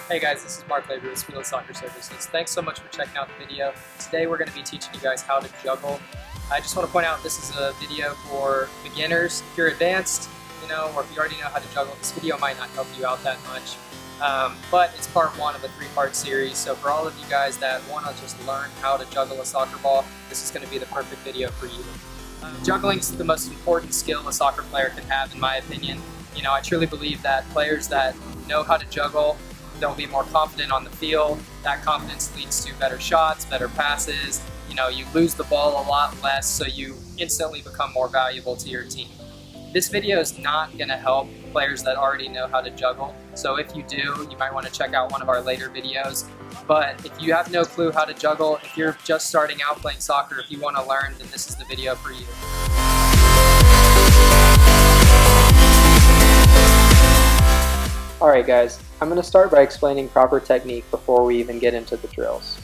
Hey guys, this is Mark Lavery with Spila Soccer Services. Thanks so much for checking out the video. Today we're going to be teaching you guys how to juggle. I just want to point out this is a video for beginners. If you're advanced, or if you already know how to juggle, this video might not help you out that much. But it's part one of a three-part series, so for all of you guys that want to just learn how to juggle a soccer ball, this is going to be the perfect video for you. Juggling is the most important skill a soccer player can have, in my opinion. I truly believe that players that know how to juggle, they'll be more confident on the field. That confidence leads to better shots, better passes. You lose the ball a lot less, so you instantly become more valuable to your team. This video is not going to help players that already know how to juggle, so if you do, you might want to check out one of our later videos. But if you have no clue how to juggle, if you're just starting out playing soccer, if you want to learn, then this is the video for you. Alright guys, I'm going to start by explaining proper technique before we even get into the drills.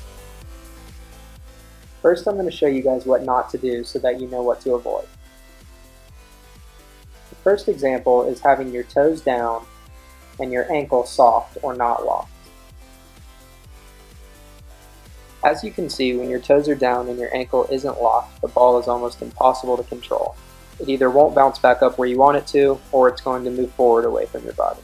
First, I'm going to show you guys what not to do so that you know what to avoid. The first example is having your toes down and your ankle soft or not locked. As you can see, when your toes are down and your ankle isn't locked, the ball is almost impossible to control. It either won't bounce back up where you want it to, or it's going to move forward away from your body.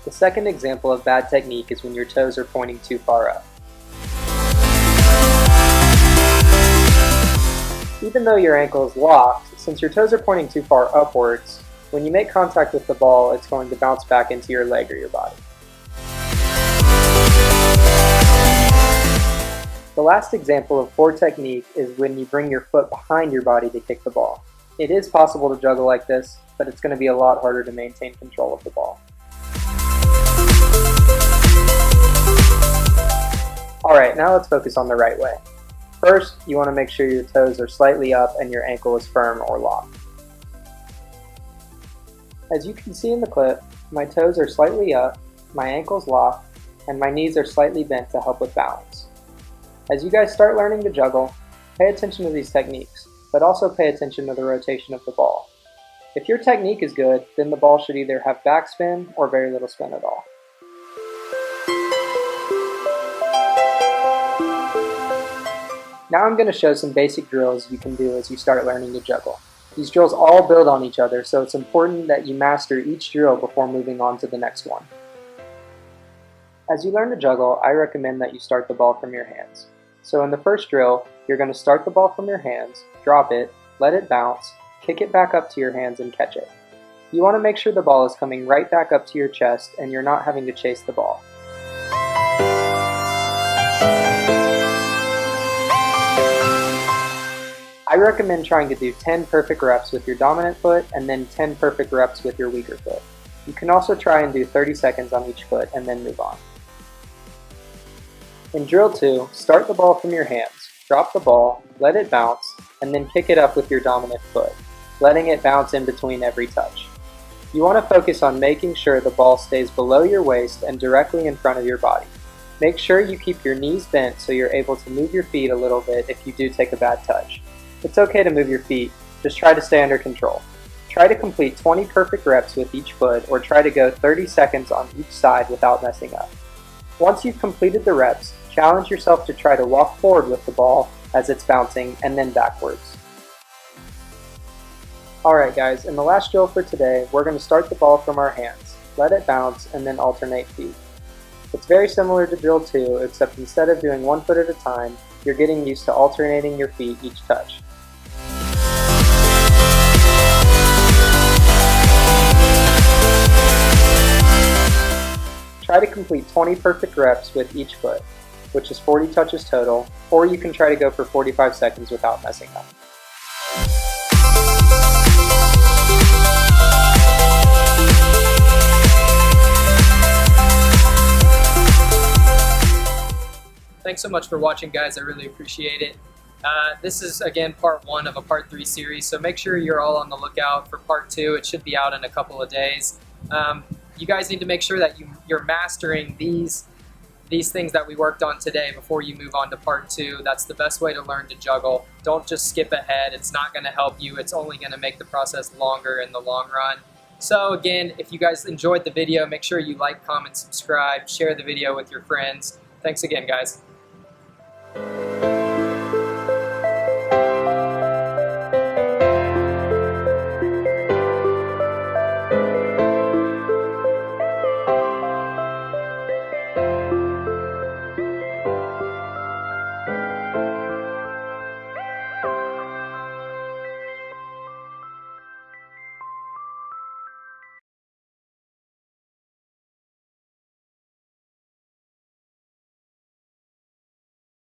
The second example of bad technique is when your toes are pointing too far up. Even though your ankle is locked, since your toes are pointing too far upwards, when you make contact with the ball, it's going to bounce back into your leg or your body. The last example of poor technique is when you bring your foot behind your body to kick the ball. It is possible to juggle like this, but it's going to be a lot harder to maintain control of the ball. Alright, now let's focus on the right way. First, you want to make sure your toes are slightly up and your ankle is firm or locked. As you can see in the clip, my toes are slightly up, my ankle's locked, and my knees are slightly bent to help with balance. As you guys start learning to juggle, pay attention to these techniques, but also pay attention to the rotation of the ball. If your technique is good, then the ball should either have backspin or very little spin at all. Now I'm going to show some basic drills you can do as you start learning to juggle. These drills all build on each other, so it's important that you master each drill before moving on to the next one. As you learn to juggle, I recommend that you start the ball from your hands. So in the first drill, you're going to start the ball from your hands, drop it, let it bounce, kick it back up to your hands and catch it. You want to make sure the ball is coming right back up to your chest and you're not having to chase the ball. I recommend trying to do 10 perfect reps with your dominant foot and then 10 perfect reps with your weaker foot. You can also try and do 30 seconds on each foot and then move on. In drill 2, start the ball from your hands, drop the ball, let it bounce, and then kick it up with your dominant foot, letting it bounce in between every touch. You want to focus on making sure the ball stays below your waist and directly in front of your body. Make sure you keep your knees bent so you're able to move your feet a little bit if you do take a bad touch. It's okay to move your feet, just try to stay under control. Try to complete 20 perfect reps with each foot or try to go 30 seconds on each side without messing up. Once you've completed the reps, challenge yourself to try to walk forward with the ball as it's bouncing and then backwards. Alright guys, in the last drill for today, we're going to start the ball from our hands, let it bounce, and then alternate feet. It's very similar to drill 2, except instead of doing one foot at a time, you're getting used to alternating your feet each touch. Try to complete 20 perfect reps with each foot, which is 40 touches total, or you can try to go for 45 seconds without messing up. Thanks so much for watching, guys. I really appreciate it. This is, again, part 1 of a part 3 series, so make sure you're all on the lookout for part 2. It should be out in a couple of days. You guys need to make sure that you're mastering these things that we worked on today before you move on to part 2. That's the best way to learn to juggle. Don't just skip ahead. It's not going to help you. It's only going to make the process longer in the long run. So again, if you guys enjoyed the video, make sure you like, comment, subscribe, share the video with your friends. Thanks again, guys.